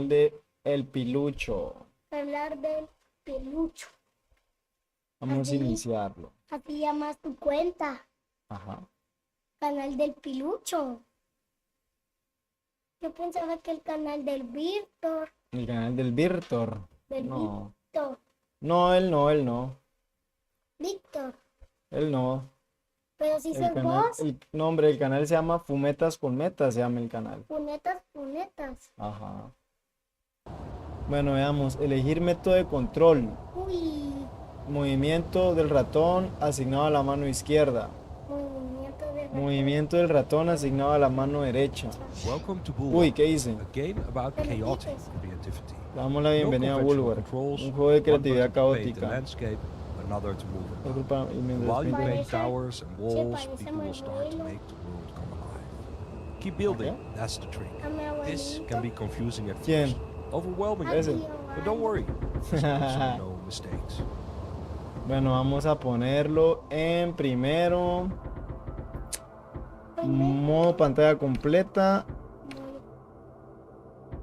canal de El Pilucho. Hablar del pelucho. Vamos a Así. iniciarlo. Así llamas tu cuenta. Ajá. Canal del pilucho. Yo pensaba que el canal del Víctor. El canal del Virtor. Del No. Víctor. No, él no, él no. Víctor. Él no. Pero si El soy canal, vos. el nombre del canal se llama Fumetas con Metas, se llama el canal. Punetas, punetas. Ajá. Bueno, veamos. Elegir método de control. Uy. Movimiento del ratón asignado a la mano izquierda. Movimiento de ratón. Movimiento del ratón asignado a la mano derecha. Welcome to Uy, Bulwark, ¿qué hice? a game about Pero chaotic dices. creativity. Le damos la bienvenida a No conventional Bulwark, controls, un juego de one creatividad button to paint the caótica. landscape, another to move it. Otro pa- y mientras While you pinta- paint Parece- towers and walls, parece people muy will start to bueno. make the world come alive. Keep building, that's the trick. A mi This abuelito. can be confusing at ¿Quién? first, overwhelming, A Ese. mi but don't worry, there's also no mistakes. Bueno, vamos a ponerlo en primero. Modo pantalla completa.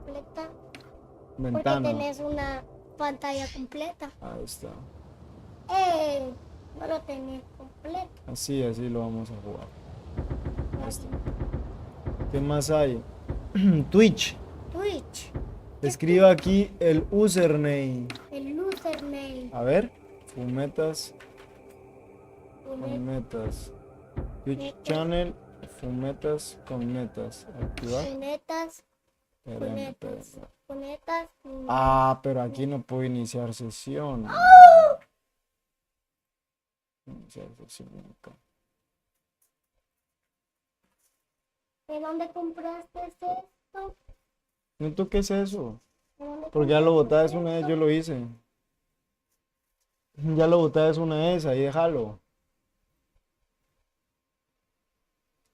Completa. Porque Ventana. tenés una pantalla completa. Ahí está. No lo tenés completo. Así lo vamos a jugar. Ahí está. ¿Qué más hay? Twitch. Twitch. Escriba aquí el username. El username. A ver. Fumetas con Punet- metas. Twitch channel. Fumetas con metas. Activar. Punetas. Espérame, Punetas. espérame. Punetas. Ah, pero aquí no puedo iniciar sesión. Iniciar sesión acá. ¿De dónde compraste esto? ¿No toques eso? ¿De dónde Porque ya lo compraste botaste una vez, esto? yo lo hice. Ya lo botaste una vez, ahí déjalo.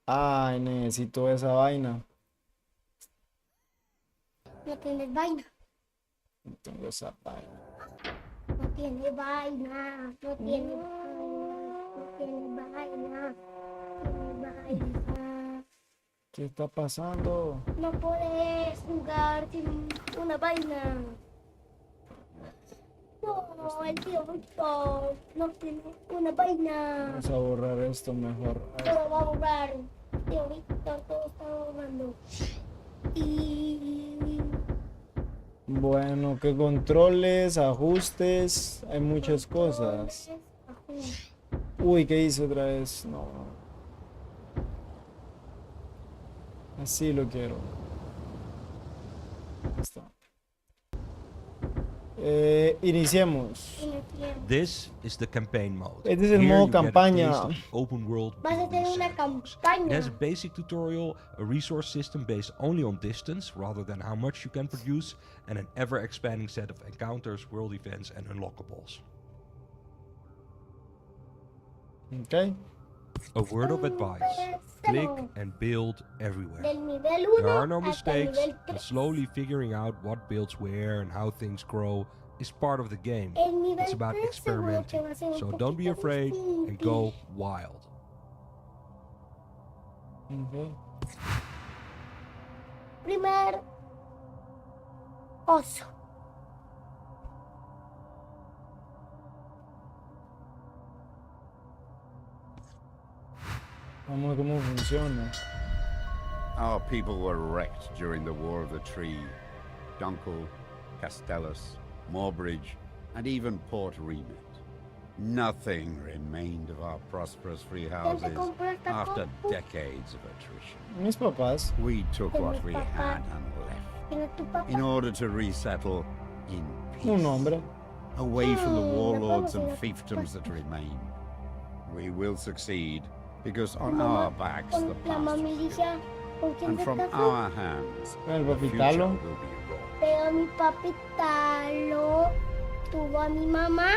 Ay, necesito esa vaina. No tienes vaina. No tengo esa vaina. No tiene vaina. No tiene vaina. No tiene vaina. No tiene vaina. ¿Qué está pasando? No puedes jugar sin una vaina. No, el tío Víctor no tiene una vaina. Vamos a borrar esto mejor. Ay, Todo va a borrar. Tío Víctor, todo está borrando. Y bueno, ¿qué controles, ajustes? Hay muchas cosas. Uy, ¿qué hice otra vez? No. Así lo quiero. Ahí está. Iniciemos. This is the campaign mode. Este es el Here modo you get a campaña. taste of open world Vas a building tener una sandbox. It campaña. has a basic tutorial, a resource system based only on distance rather than how much you can produce, and an ever-expanding set of encounters, world events, and unlockables. Ok. A word of advice: click and build everywhere. Del nivel There 1 are no hasta el mistakes, nivel and 3. slowly figuring out what builds where and how things grow is part of the game. El nivel It's about 3 seguro que experimenting, va a ser un so don't be poquito afraid and difícil. go wild. Ok. Primer oso. Vamos a ver cómo funciona. Our people were wrecked during the War of the Tree. Dunkel, Castellus, Moorbridge, and even Port Remit. Nothing remained of our prosperous free houses compró esta after compu? decades of attrition. Mis papás. We took De what mis we papás. had and left ¿Quién es tu papá? in order to resettle in Un peace, hombre. away from the Hmm, warlords and vamos a ir a fiefdoms that remain. We will succeed because on Mamá, our backs con the la past was mamilicia, built, ¿con quién and se from casó? our hands El the future papitalo. will be wrought. Pero mi papitalo tuvo a mi mamá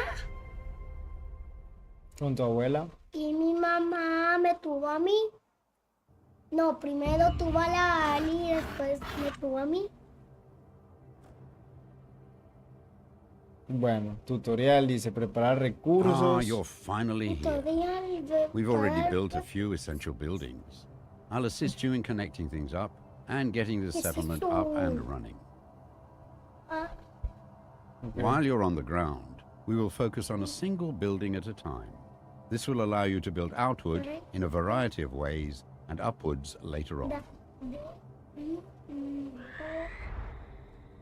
Con tu abuela. y mi mamá me tuvo a mí. No, primero tuvo a la Ali y después me tuvo a mí. Bueno, tutorial dice preparar Ah, recursos. you're finally here. Tutorial de We've already tal- built a few essential buildings. I'll assist you in connecting things up and getting the ¿Qué es settlement eso? up and running. Ah, Ok. While you're on the ground, we will focus on a single building at a time. This will allow you to build outward in a variety of ways and upwards later on. da, de, I,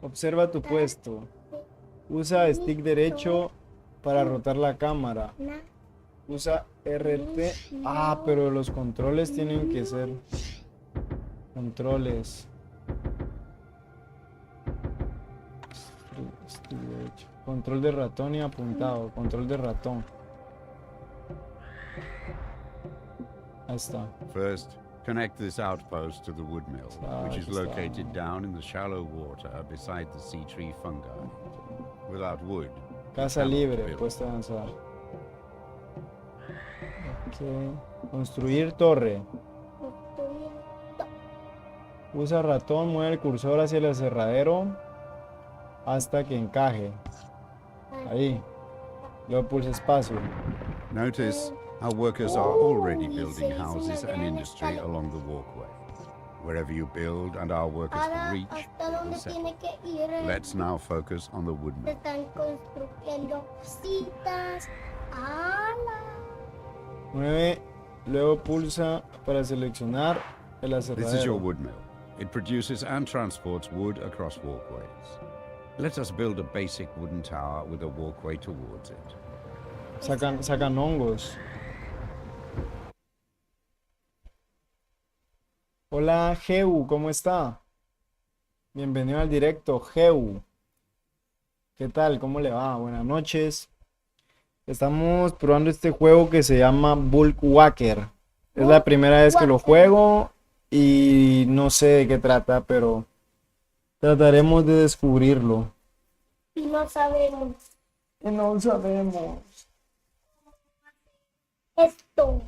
Observa tu puesto. Usa stick derecho para rotar la cámara. na, Usa RT. Ah, pero los controles tienen que ser controles. Stick derecho. Control de ratón y apuntado. Control de ratón. Ahí está. First, connect this outpost to the wood mill, which is Ahí está. located down in the shallow water beside the sea tree fungi. Without wood, Casa cannot libre, build. puesto de avanzar. Ok. Construir torre. construir, Usa ratón, mueve el cursor hacia el aserradero hasta que encaje. Ahí. Luego pulsa espacio. Notice our workers are already building houses and industry along the walkway. Wherever you build and our workers can Ahora, reach, ¿hasta they will dónde settle. tiene que ir? Let's now focus on the wood Se mill. están construyendo cositas. ¡Hala! Mueve, luego pulsa para seleccionar el This is your aserradero. wood mill. It produces and transports wood across walkways. Let us build a basic wooden tower with a walkway towards it. Sacan hongos. Hola, Geu, ¿cómo está? Bienvenido al directo, Geu. ¿Qué tal? ¿Cómo le va? Buenas noches. Estamos probando este juego que se llama Bulwark. Es la primera vez que lo juego y no sé de qué trata, pero trataremos de descubrirlo. Y no sabemos Y no sabemos. esto.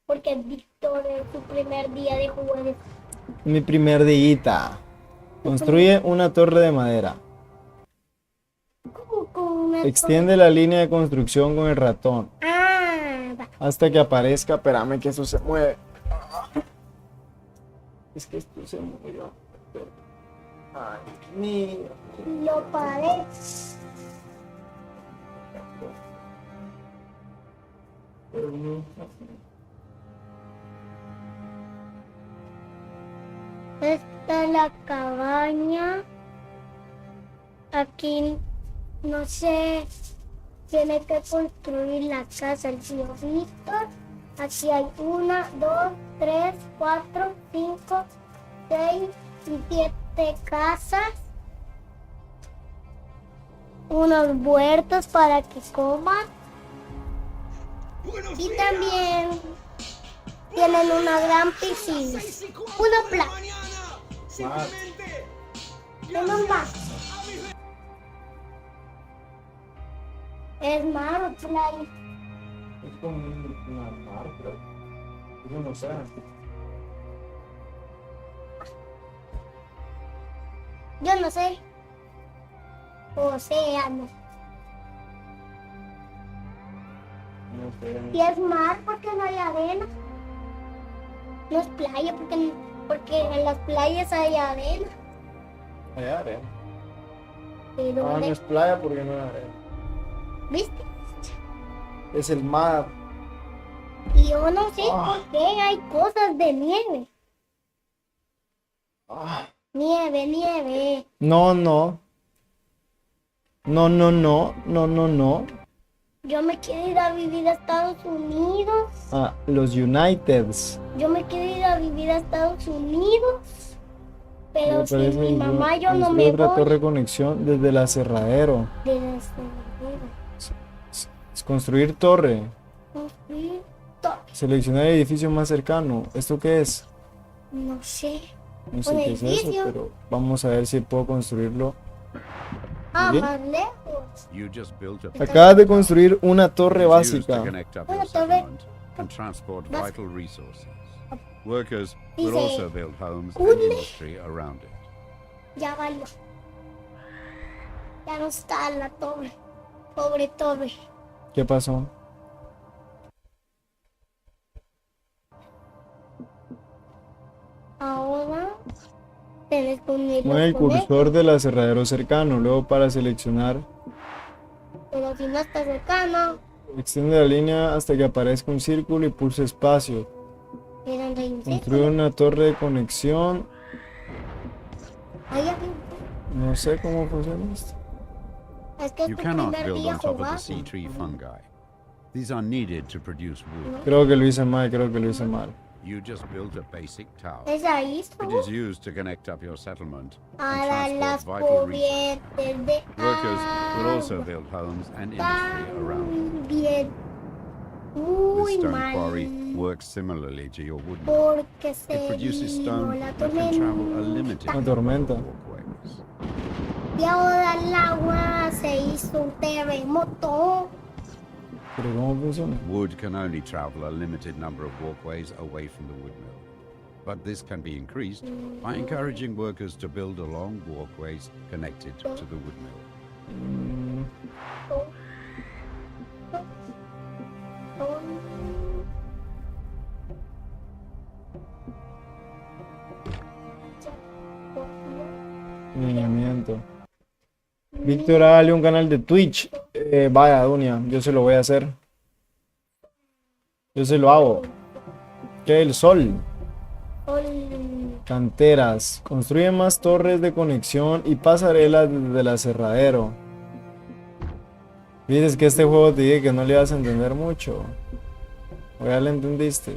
Porque Víctor es su primer día de juego. Mi primer día. Construye una torre de madera. Como con una Extiende la línea de construcción con el ratón va. hasta que aparezca. Espérame que eso se mueve. Es que esto se movió. Ay, mío. Lo paré. Esta es la cabaña. Aquí, no sé, tiene que construir la casa el tío Víctor. Aquí hay 1, 2, 3, 4, 5, 6 y 7 casas. Unos huertos para que coman. Y también tienen una gran piscina. Una playa. Menos más. Es mar o playa. Es como una marca. Yo no sé. Yo no sé. Océano. No sé. Si es mar, porque no hay arena. No es playa, porque en las playas hay arena. Allá arena. Pero Ah, no es playa porque no hay arena. ¿viste? Es el mar. Y yo no sé Ah. por qué hay cosas de nieve. Ah. Nieve, nieve. No, no. No, no, no. No, no, no. Yo me quiero ir a vivir a Estados Unidos. Ah, los Uniteds. Yo me quiero ir a vivir a Estados Unidos. Pero Me si parece mi que mamá yo no construye me otra voy. torre de conexión desde el aserradero. De las Es construir torre. construir todo. Seleccionar el edificio más cercano. ¿Esto qué es? No sé. No sé Un qué es eso, edificio. pero vamos a ver si puedo construirlo. Ah, Bien. más lejos. You just built a Acabas de construir una torre It's used to básica. connect up Una your torre settlement and transport bas- vital resources. Workers will Dice, also build homes and une. industry around it. Ya valió. Ya no está la torre. Pobre torre. ¿Qué pasó? Ahora Tenés que unirlo Mueve el con esto, cursor del aserradero cercano, luego para seleccionar, pero si no está cercano, extiende la línea hasta que aparezca un círculo y pulse espacio. eran de un Construye círculo. una torre de conexión. Ahí había un- No sé cómo funciona esto. Es que es You tu cannot primer build día on top of the jugando. sea tree fungi. These are needed to produce wood. Creo que lo hice mal, creo que lo hice mal. You just built a basic tower. Es ahí, It is used to connect up your settlement and para las transport vital resources. corrientes de Workers will also agua. build homes and Está industry around. muy bien, This muy stone quarry mal, works similarly to your wood mill. porque It se produces vino stone la that can travel a tormenta. limited Una number tormenta. of walkways. Y ahora el agua se hizo un terremoto. Pero ¿cómo funciona? Wood can only travel a limited number of walkways away from the wood mill. But this can be increased by encouraging workers to build along walkways connected to the wood mill. Lineamiento. Víctor, hágale un canal de Twitch. Vaya, Dunia, yo se lo voy a hacer. Yo se lo hago. ¿Qué? El sol. Canteras. Construye más torres de conexión y pasarelas desde el aserradero. Dices que este juego te dije que no le ibas a entender mucho. ¿O ya le entendiste?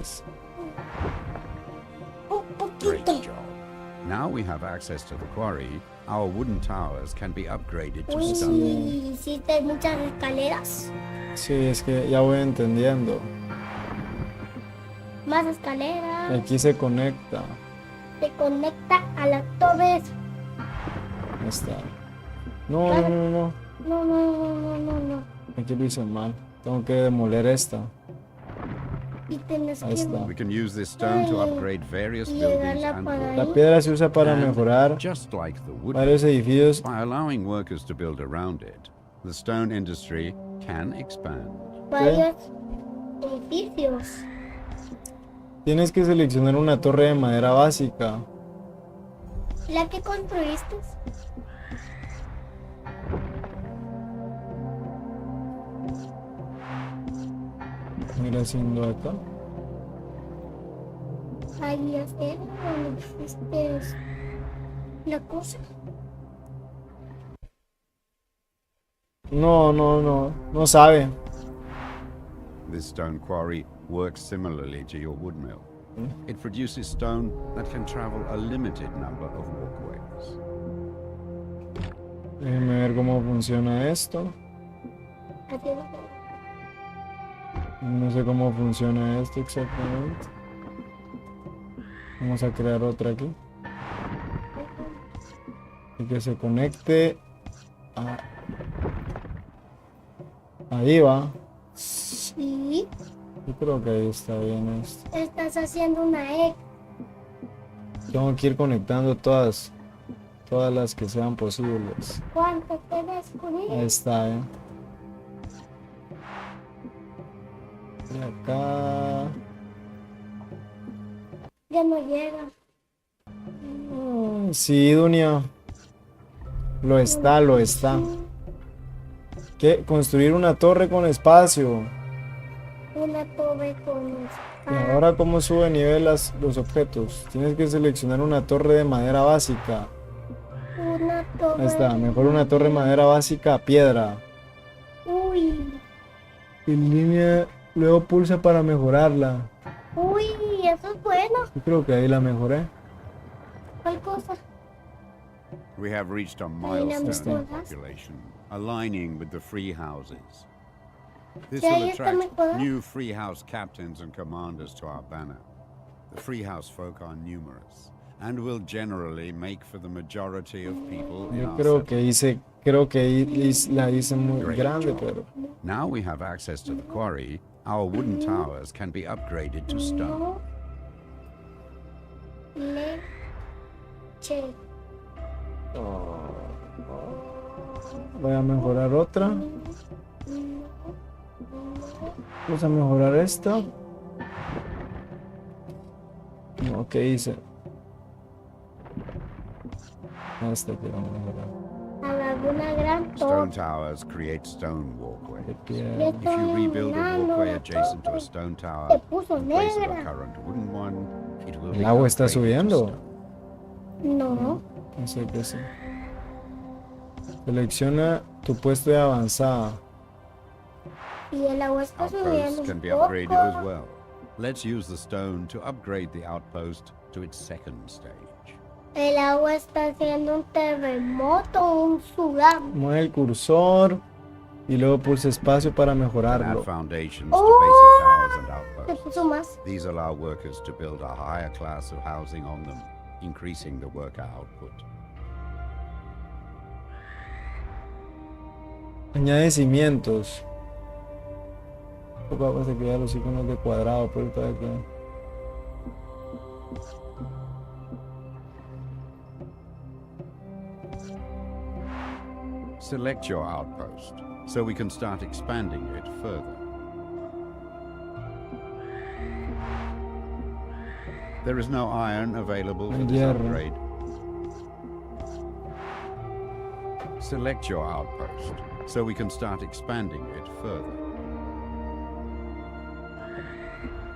Un Great poquito. job. Now we have access to the quarry. Our wooden towers can be upgraded to Uy, stone. hiciste muchas escaleras. Sí, es que ya voy entendiendo. Más escaleras. Aquí se conecta. Se conecta a las torres. Ahí está. No, no, no, no. No, no, no, no, no, no. Aquí lo hice mal. Tengo que demoler esta. Y tenés Ahí que está. We can use this stone to upgrade various Y buildings llegarla and para roads. La ahí. piedra se usa para And mejorar just like the wood varios edificios. by allowing workers to build around it, the stone industry can expand. Varios edificios. Tienes que seleccionar una torre de madera básica. La que construiste. Ir haciendo acá. Ahí hacer donde pusiste la cosa. No, no, no. No sabe. This stone quarry works similarly to your wood mill. It produces stone that can travel a limited number of walkways. Déjeme ver cómo funciona esto. Haciendo No sé cómo funciona esto exactamente. Vamos a crear otra aquí. Y que se conecte a... Ahí va. Sí, Yo creo que ahí está bien esto. estás haciendo una E. Tengo que ir conectando todas las que sean posibles. ¿Cuánto tenés con Ahí él? está, Y acá... Ya no llega. Sí, Dunia. Lo está, lo está. ¿Qué? Construir una torre con espacio. Una torre con Y ahora, ¿cómo sube nivel los objetos? Tienes que seleccionar una torre de madera básica. una torre. Ahí está, mejor una torre de madera básica a piedra. Uy, En línea, luego pulsa para mejorarla. uy, eso es bueno. Yo creo que ahí la mejoré. ¿Cuál cosa? We have reached a Ahí la milestone mejoras. population, aligning with the free houses. This Sí, ahí will está attract mejorado. new free house captains and commanders to our banner. The free house folk are numerous and will generally make for the majority of people in Yo our creo settlement. la hice muy Great grande, job. pero... Now we have access to the quarry. Our wooden towers can be upgraded to stone. Leche. Voy a mejorar otra. Vamos a mejorar esta. No, ¿qué hice? Este que vamos a mejorar. La laguna gran Stone top. towers create stone walkways. De If piedra. you rebuild a walkway adjacent to a stone tower puso in place of a negra. current wooden one, it will El be agua está upgraded to subiendo. stone. No. No sé qué es. Selecciona tu puesto de avanzada. Y el agua está subiendo Outposts un can be upgraded as poco. well. Let's use the stone to upgrade the outpost to its second stage. El agua está haciendo un terremoto, un tsunami. Mueve el cursor y luego pulsa espacio para Can add mejorarlo. foundations to basic towers and Se outposts. puso más. These allow workers to build a higher class of housing on them, increasing the worker output. Añade cimientos. Poco a poco se crean los iconos de cuadrado, pero todavía queda. Select your outpost so we can start expanding it further. There is no iron available for this Hierro. upgrade. Select your outpost so we can start expanding it further.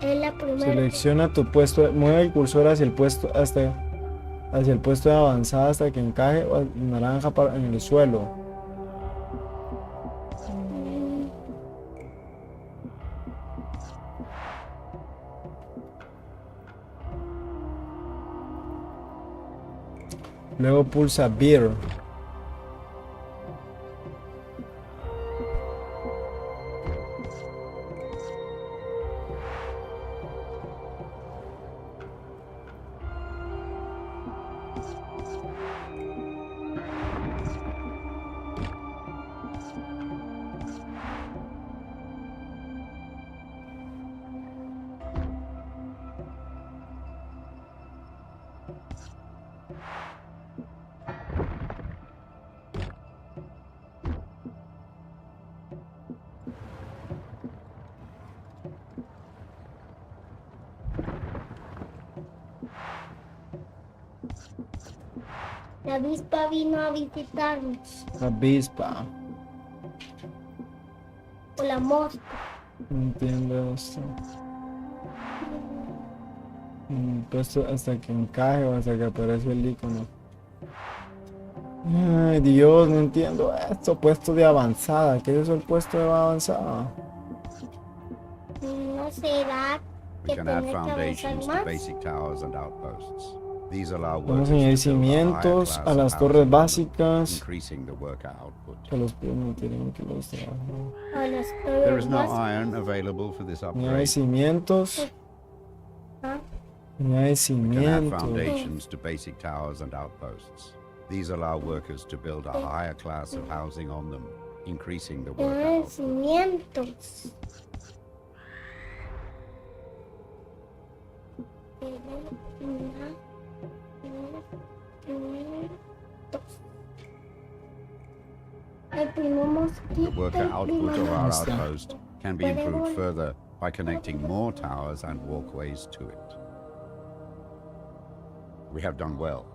Es la primera. Selecciona tu puesto, mueve el cursor hacia el puesto de avanzada hasta que encaje naranja en el suelo. Luego pulsa Beer. La avispa vino a visitarnos. Avispa. O la mosca. No entiendo esto. Puesto hasta que encaje o hasta que aparece el icono. Ay, Dios, no entiendo esto. Puesto de avanzada. ¿Qué es eso el puesto de avanzada? ¿No será We que can add tiene que avanzar foundations to más? basic towers and outposts. These allow Vamos workers a añadir to build a higher cimientos class a of las torres housing, básicas. increasing the worker output. Que los permitirán que los trabajen. A las There is no torres iron available for this Añade upgrade. cimientos. ¿Ah? Añade We can add cimientos. foundations to basic towers and outposts. These allow workers to build a higher class of housing on them, increasing the worker Tiene output. cimientos. El primo The mosquito. worker el output primo of our Understand. outpost can be improved further by connecting more towers and walkways to it. We have done well.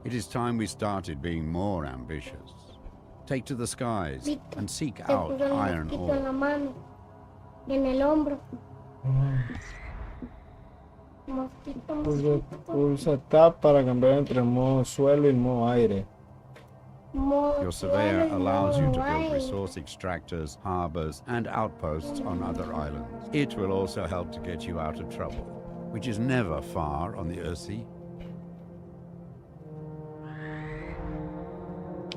It is time we started being more ambitious. Take to the skies Viste, and seek se out puso el iron mosquito en la ore. mano y en el hombro. Mosquito, mosquito. Pulsa Tab para cambiar entre el modo suelo y el modo aire. Your surveyor Modo allows you to build aire. resource extractors, harbors, and outposts on other islands. It will also help to get you out of trouble, which is never far on the Earthsea.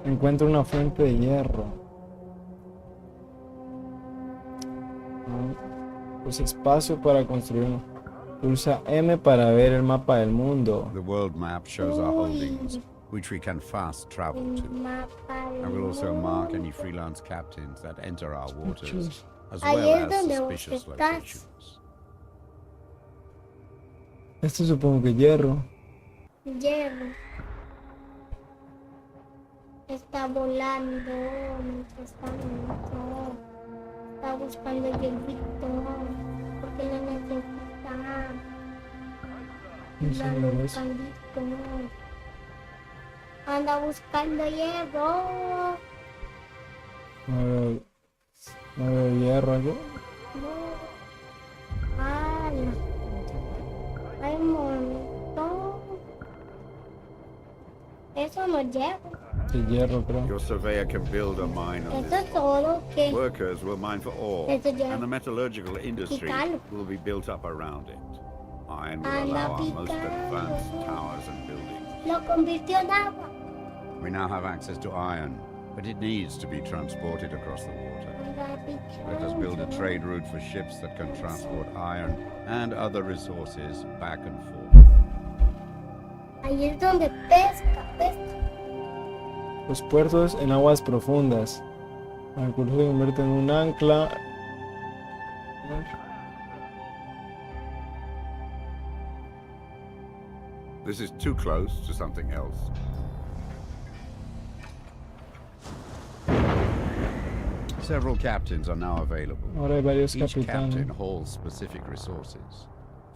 Encuentra una fuente de hierro. Pulsa espacio para construir uno. Pulsa M para ver el mapa del mundo. The world map shows our holdings, which we can fast travel to. I will also mark any freelance captains that enter our waters, as Ahí well es as donde vos suspicious estás. locations. Esto supongo que hierro. Hierro. Está volando mientras tanto. Está buscando el hierrito. Porque lo necesita. No sé, Dale no un es. caldito. Anda buscando hierro. No veo hierro yo. Ala. Hay un montón. Eso no lleva. Sí, hierro, creo. Your surveyor can build a mine on Eso this. es todo que. Workers will mine for ore, Eso ya. and the metallurgical industry Quítalo. will be built up around it. Iron will Anda allow our most picando. advanced towers and buildings. Lo convirtió en agua. We now have access to iron, but it needs to be transported across the water. Anda Let us build a picando. trade route for ships that can transport iron and other resources back and forth. Ahí es donde pesca. Los puertos en aguas profundas. El curso se convierte en un ancla. This is too close to something else. Several captains are now available. Ahora hay varios Each captain capitanes. hauls specific resources.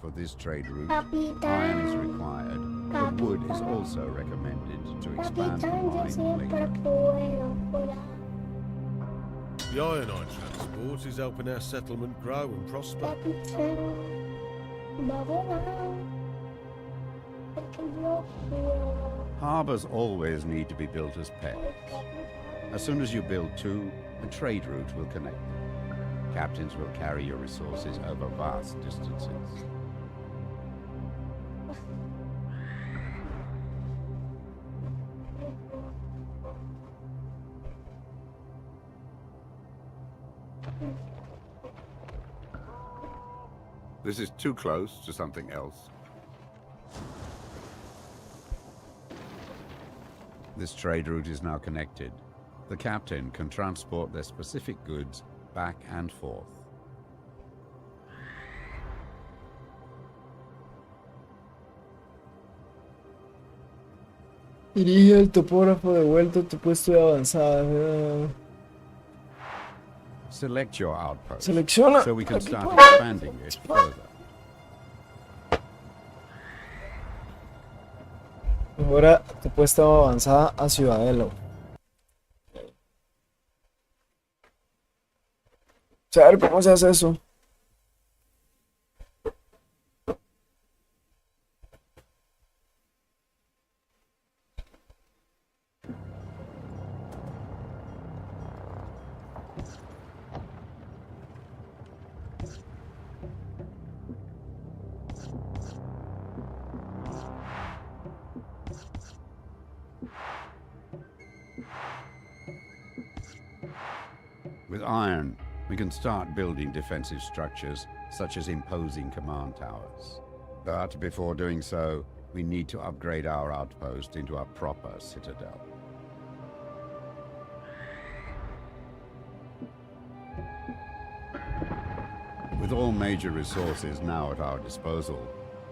For this trade route, Capitán. iron is required, but wood is also recommended to expand the Capitán, yo mine siempre later. puedo volar. The ironite transport is helping our settlement grow and prosper. Capitán, va a volar. Porque yo puedo. Harbors always need to be built as pairs. As soon as you build two, a trade route will connect them. Captains will carry your resources over vast distances. This is too close to something else. This trade route is now connected. The captain can transport their specific goods back and forth. Dirige el topógrafo de vuelta a tu puesto de avanzada. Select your outpost Selecciona. so we can start expanding it further. Ahora tu puesto de avanzada a Ciudadelo. A ver cómo se hace eso. With iron, we can start building defensive structures, such as imposing command towers. But before doing so, we need to upgrade our outpost into a proper citadel. With all major resources now at our disposal,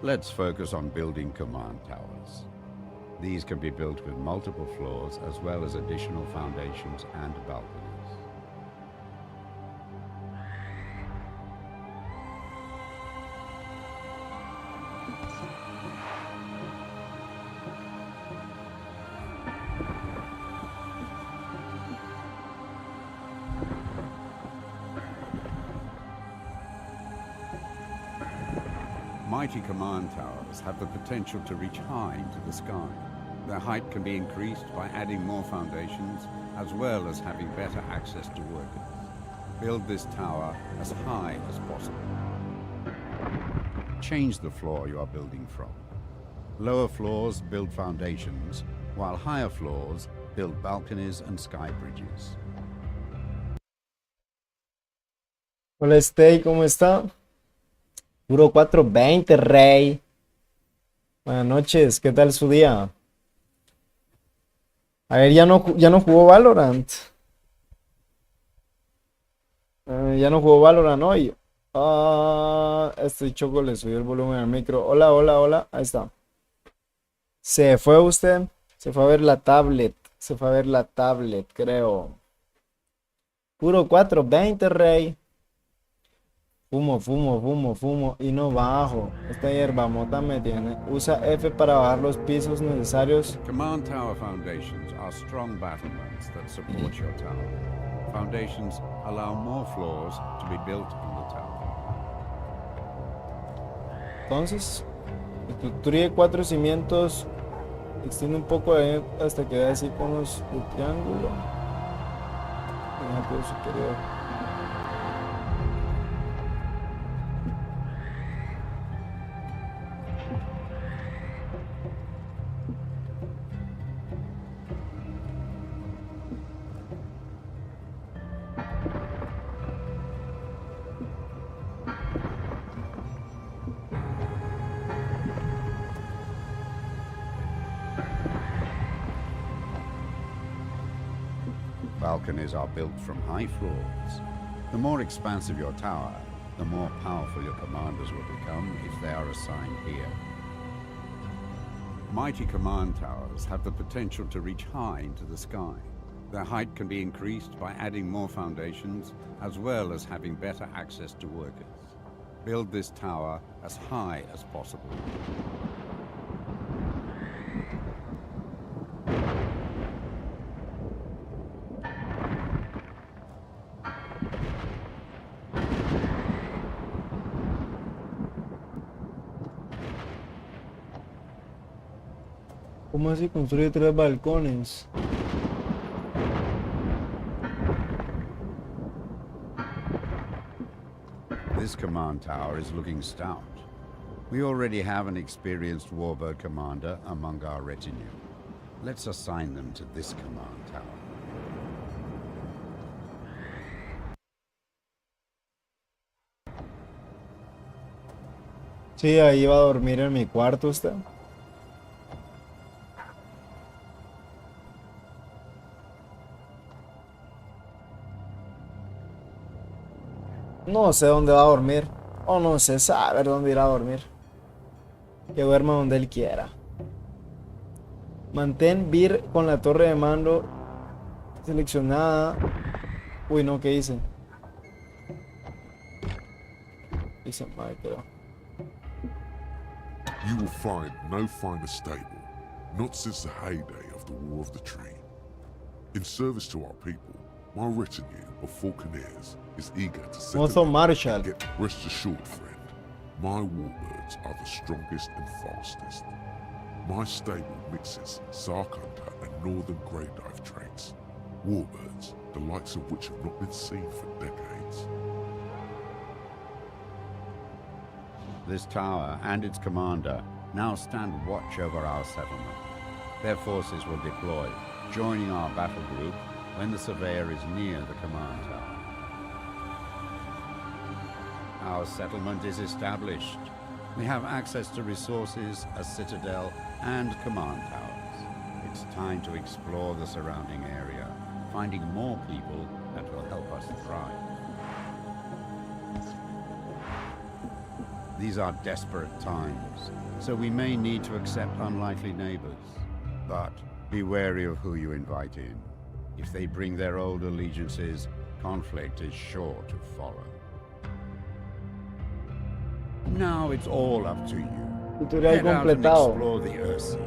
let's focus on building command towers. These can be built with multiple floors as well as additional foundations and balconies. Mighty command towers have the potential to reach high into the sky. Their height can be increased by adding more foundations, as well as having better access to workers. Build this tower as high as possible. Change the floor you are building from. Lower floors build foundations, while higher floors build balconies and sky bridges. Hola Stay, ¿cómo está? Puro 420, rey. Buenas noches, ¿qué tal su día? A ver, ya no jugó Valorant. Ya no jugó Valorant hoy. Este Choco le subió el volumen al micro. Hola, hola, hola. Ahí está. Se fue usted. Se fue a ver la tablet. Se fue a ver la tablet, creo. Puro 420, rey. Fumo, fumo, fumo, fumo y no bajo. Esta hierba mota me tiene. Usa F para bajar los pisos necesarios. Command tower foundations are strong battlements that support your tower. Foundations allow more floors to be built in the tower. Entonces, construye 4 cimientos. Extiende un poco de hasta que vea así con los el triángulo. Triángulo superior. Balconies are built from high floors. The more expansive your tower, the more powerful your commanders will become if they are assigned here. Mighty command towers have the potential to reach high into the sky. Their height can be increased by adding more foundations, as well as having better access to workers. Build this tower as high as possible. ¿Cómo así construye 3 balcones? This command tower is looking stout. We already have an experienced warbird commander among our retinue. Let's assign them to this command tower. Sí, ahí iba a dormir en mi cuarto usted. No sé dónde va a dormir. O no sé saber dónde irá a dormir. Que duerma donde él quiera. Mantén Vir con la torre de mando seleccionada. Uy, no, ¿qué hice? Hice mal, creo. You will find no finer stable, not since the heyday of the War of the Tree. In service to our people, my retinue of falconeers is eager to settle Mozo in Marshall. and get rest assured, friend. My warbirds are the strongest and fastest. My stable mixes Sark Hunter and Northern Grey Dive traits. Warbirds, the likes of which have not been seen for decades. This tower and its commander now stand watch over our settlement. Their forces will deploy, joining our battle group when the surveyor is near the command tower. Our settlement is established. We have access to resources, a citadel, and command towers. It's time to explore the surrounding area, finding more people that will help us thrive. These are desperate times, so we may need to accept unlikely neighbors. But be wary of who you invite in. If they bring their old allegiances, conflict is sure to follow. Now it's all up to you. Tutorial Head out and completado. explore the Earthsea.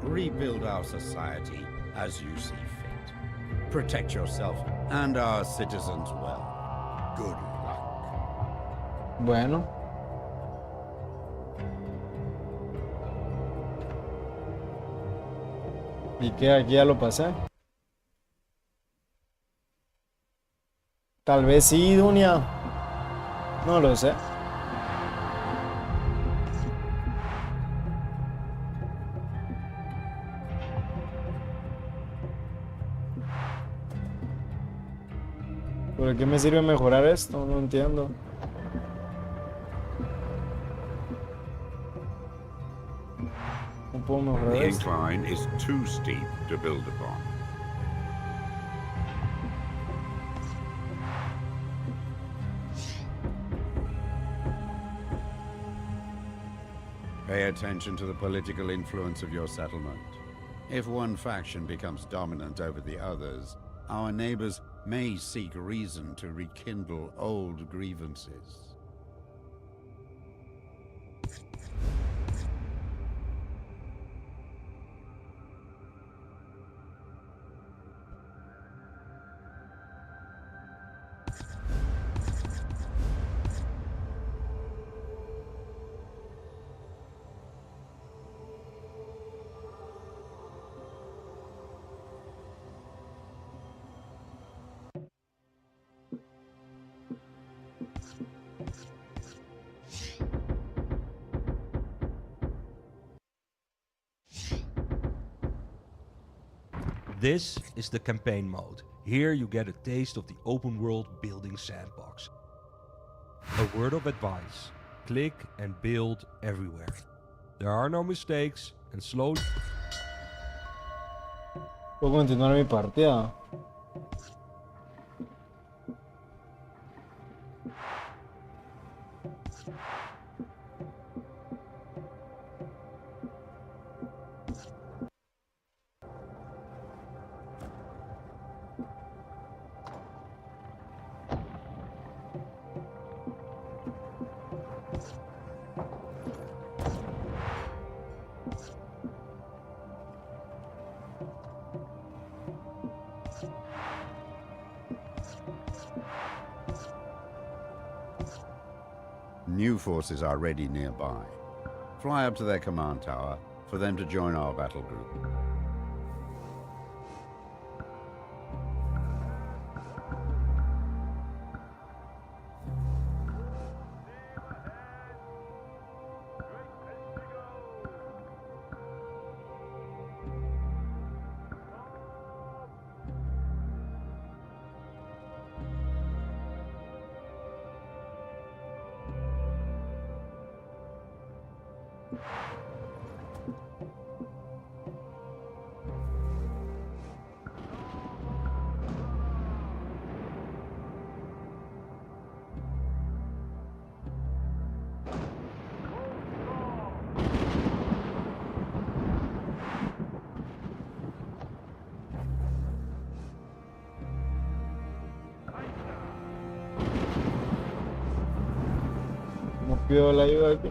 Rebuild our society as you see fit. Protect yourself and our citizens well. Good luck. Bueno. ¿Y qué? Aquí ya lo pasé. Tal vez sí, Dunia. No lo sé. ¿Por qué me sirve mejorar esto? No entiendo. No puedo mejorar The esto. incline is too steep to build upon. Pay attention to the political influence of your settlement. If one faction becomes dominant over the others, our neighbors may seek reason to rekindle old grievances. This is the campaign mode. Here you get a taste of the open world building sandbox. A word of advice: click and build everywhere. There are no mistakes, and slowly Puedo continuar mi partida. New forces are ready nearby. Fly up to their command tower for them to join our battle group. ¿Cómo pido la ayuda aquí?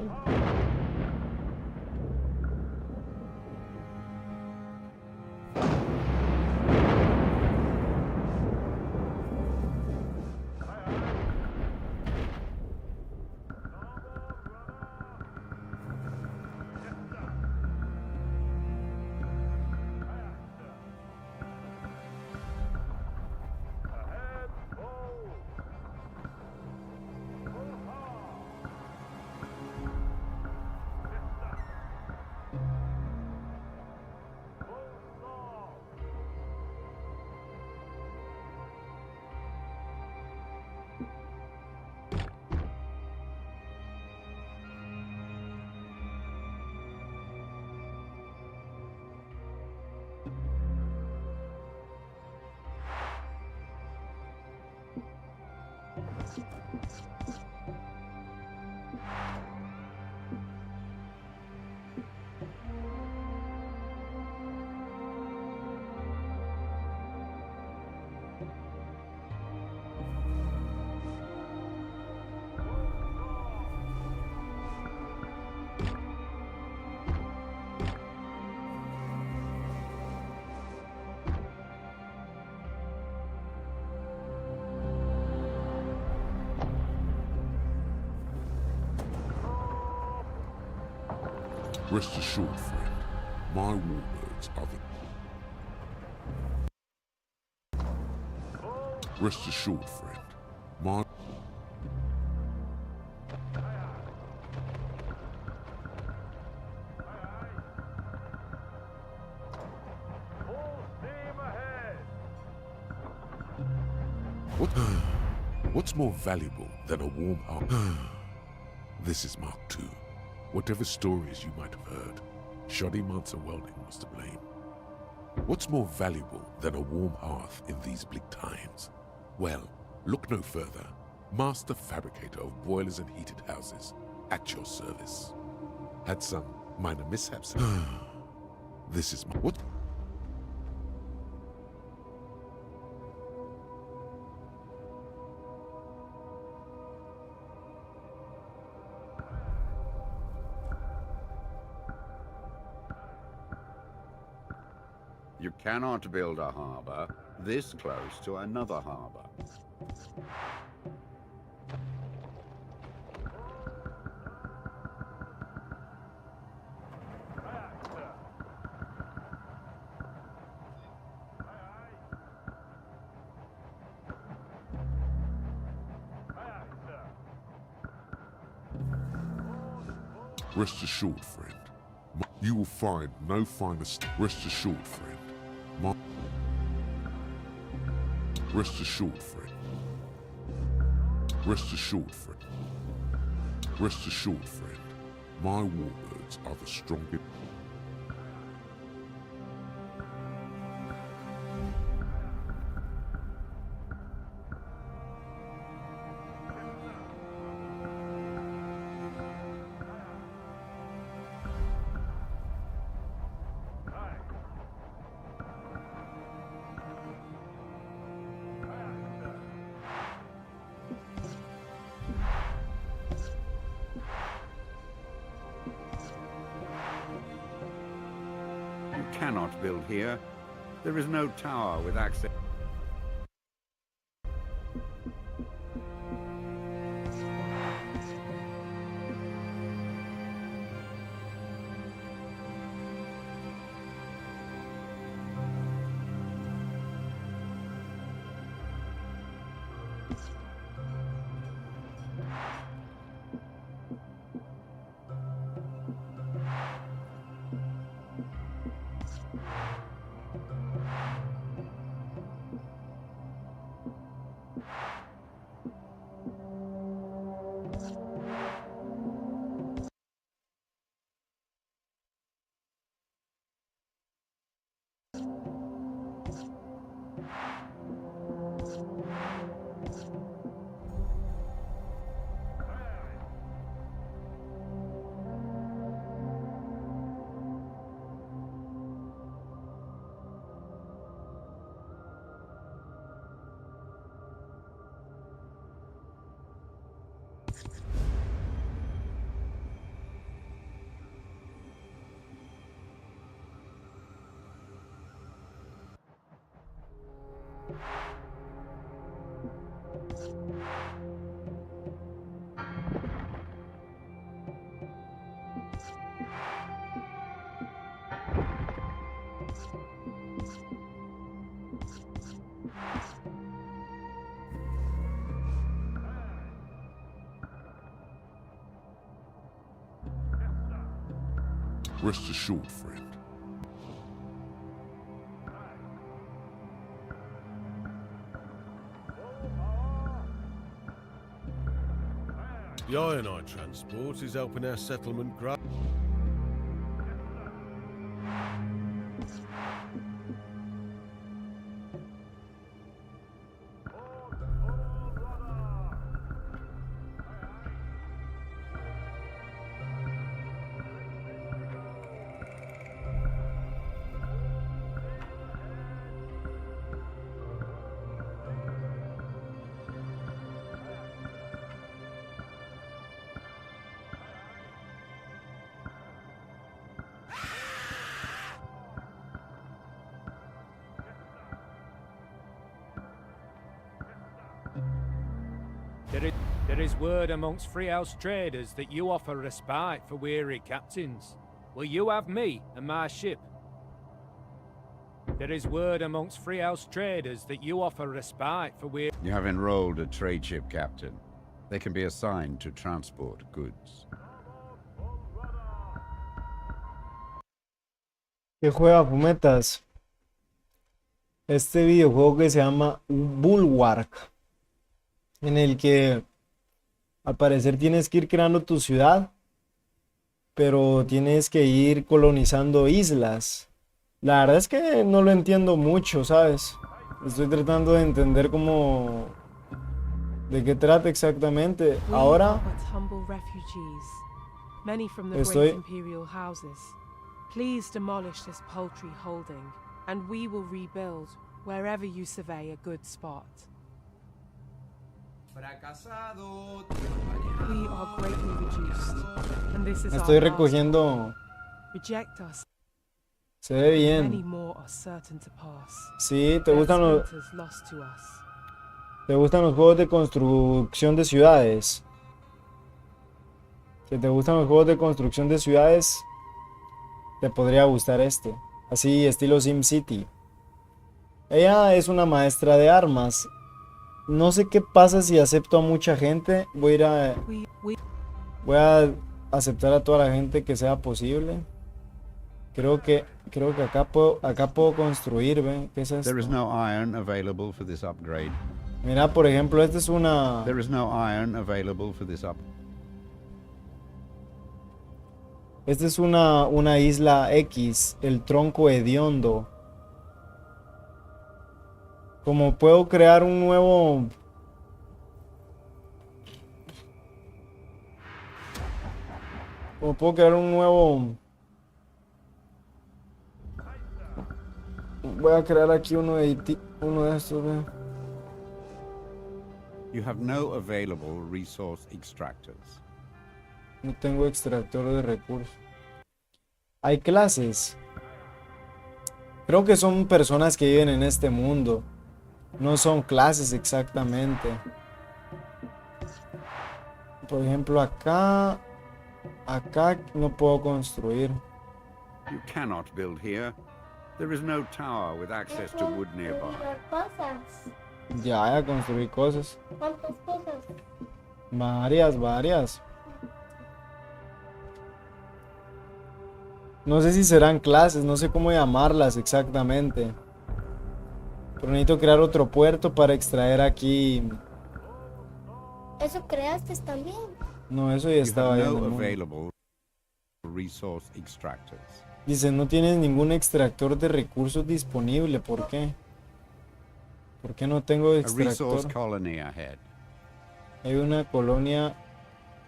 Rest assured, friend, my warbirds are the... Rest assured, friend, my... What? What's more valuable than a warm heart? This is Mark II. Whatever stories you might have heard, shoddy Mansa welding was to blame. What's more valuable than a warm hearth in these bleak times? Well, look no further. Master fabricator of boilers and heated houses, at your service. Had some minor mishaps. This is my... What? You cannot build a harbour this close to another harbour. Rest assured, friend. You will find no finer... Rest assured, friend. Rest assured, friend. Rest assured, friend. Rest assured, friend. My warbirds are the strongest. You cannot build here. There is no tower with access. Rest assured, friend. The Ironite transport is helping our settlement grow. There is word amongst Freehouse traders that you offer respite for weary captains. Will you have me and my ship? There is word amongst Freehouse traders that you offer respite for weary... You have enrolled a trade ship captain. They can be assigned to transport goods. ¿Qué juega, fumetas? Este videojuego que se llama Bulwark, en el que al parecer tienes que ir creando tu ciudad, pero tienes que ir colonizando islas. La verdad es que no lo entiendo mucho, ¿sabes? Estoy tratando de entender cómo... de qué trata exactamente. Ahora estoy... Please demolish this paltry holding, and we will rebuild wherever you survey a good spot. We are greatly reduced, and this is Estoy our last. recogiendo... Reject us. Se ve Many bien. more are certain to pass. Sí, ¿te Death's gustan los... winters lost to us. ¿Te gustan los juegos de construcción de ciudades? Si te gustan los juegos de construcción de ciudades, te podría gustar este. Así, estilo SimCity. Ella es una maestra de armas. No sé qué pasa si acepto a mucha gente. Voy a aceptar a toda la gente que sea posible. Creo que acá puedo construir, ¿ve? ¿Qué es esto? There is no iron available for this upgrade. Mira, por ejemplo, esta es una... There is no iron available for this Esta es una isla X, el tronco hediondo. Como puedo crear un nuevo... Como puedo crear un nuevo... Voy a crear aquí uno de estos, ¿ve? You have no available resource extractors. No tengo extractor de recursos. Hay clases. Creo que son personas que viven en este mundo. No son clases exactamente. Por ejemplo, acá no puedo construir. You cannot build here. There is no tower with access to wood nearby. Cosas. Ya construí cosas. ¿Cuántas cosas? Varias. No sé si serán clases, no sé cómo llamarlas exactamente. Pero necesito crear otro puerto para extraer aquí. ¿Eso creaste también? No, eso ya You estaba have ahí en el no mundo. available resource extractors. Dice, no tienes ningún extractor de recursos disponible. ¿Por qué? ¿Por qué no tengo A resource extractor? colony ahead. Hay una colonia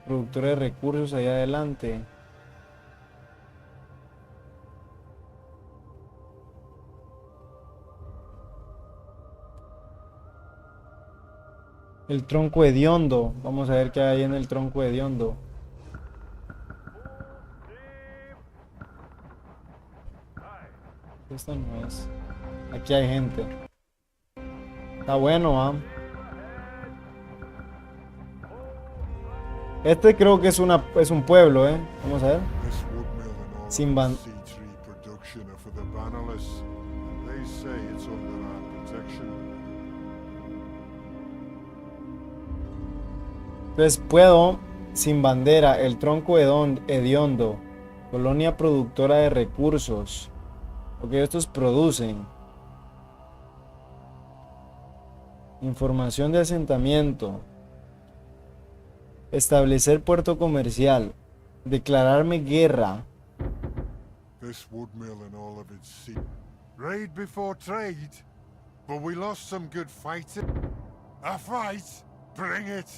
productora de recursos allá adelante. El tronco hediondo. Vamos a ver qué hay en el tronco hediondo. Esta no es. Aquí hay gente. Está bueno, ¿ah? Este creo que es un pueblo, ¿eh? Vamos a ver. This wood mill and all Sin of ban- its C3 production are for the bannerless. They say it's under our protection. Entonces puedo, sin bandera, el tronco hediondo. Colonia productora de recursos. Porque estos producen. Información de asentamiento. Establecer puerto comercial. Declararme guerra. This wood mill and all of its sea. Raid before trade, but we lost some good fighting. A fight? Bring it.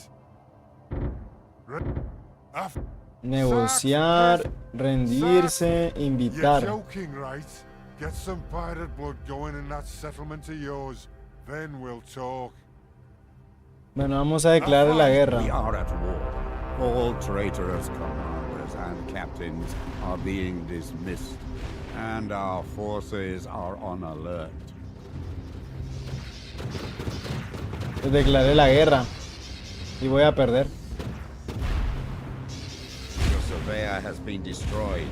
Negociar, rendirse, You're invitar. joking, right? Get some pirate blood going in that settlement of yours. Then we'll talk. Bueno, vamos a declarar la We guerra. are at war. All traitorous commanders and captains are being dismissed, and our forces are on alert. Pues declaré la guerra. Y voy a perder. Your surveyor has been destroyed.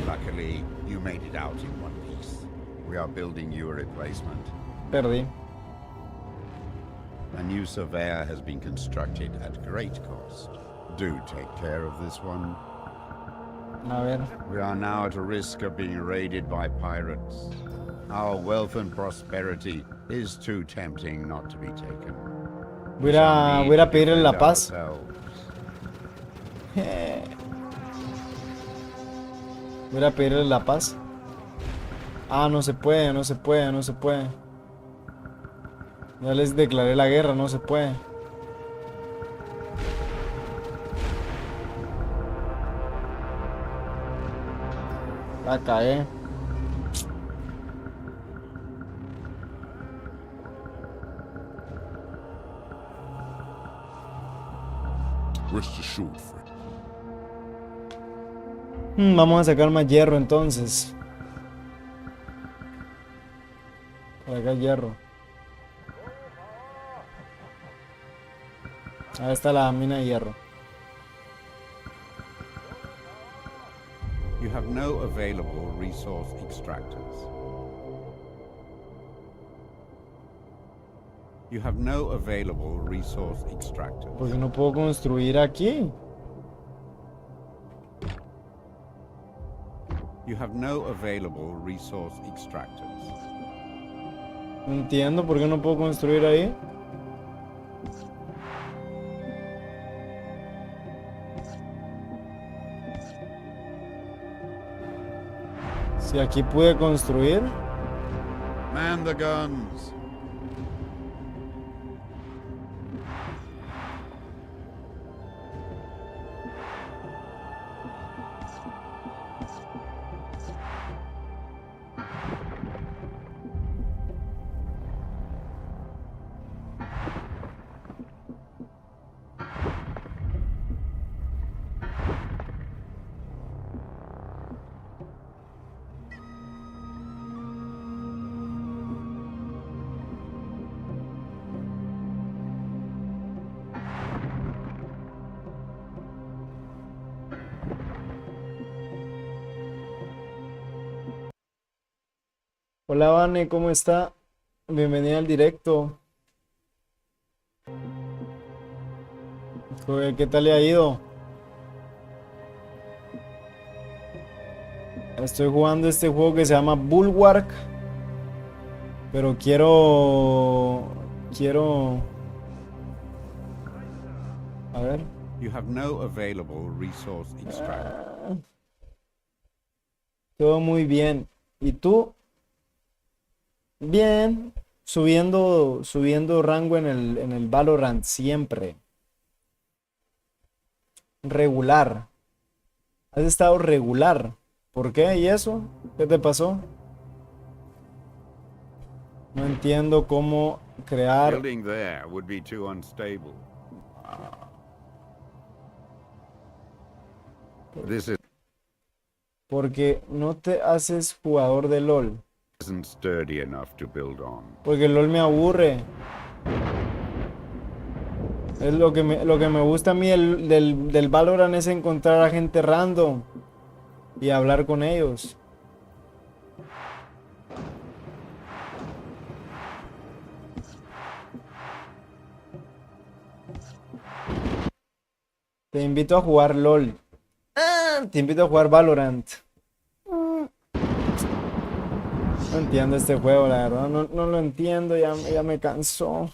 Luckily, you made it out in one piece. We are building you a replacement. Perdí. A new surveyor has been constructed at great cost. Do take care of this one. A ver. We are now at a risk of being raided by pirates. Our wealth and prosperity is too tempting not to be taken. Voy a ir a pedirle la paz. Voy a pedirle la paz. Ah, no se puede. Ya les declaré la guerra, no se puede. La cagué. Rest assured, friend. Vamos a sacar más hierro entonces. Por acá hay hierro. Ahí está la mina de hierro. You have no available resource extractors. You have no available resource extractors. Porque no puedo construir aquí. You have no available resource extractors. No entiendo por qué no puedo construir ahí. Si aquí pude construir. Man the guns! Hola, Vane, ¿cómo está? Bienvenida al directo. ¿Qué tal le ha ido? Estoy jugando este juego que se llama Bulwark. Pero quiero... A ver. You have no available resource extractor. Todo muy bien. ¿Y tú? Bien. Subiendo rango en el Valorant siempre. Regular. Has estado regular. ¿Por qué? ¿Y eso? ¿Qué te pasó? No entiendo cómo crear... Building there would be too unstable. This Porque no te haces jugador de LOL. isn't sturdy enough to build on. Porque el LOL me aburre. Es lo que me gusta a mí del Valorant es encontrar a gente random y hablar con ellos. Te invito a jugar LOL. Te invito a jugar Valorant. No entiendo este juego, la verdad. No lo entiendo, ya me cansó.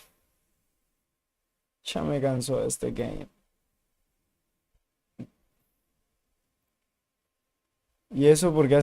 Ya me cansó de este game. Y eso porque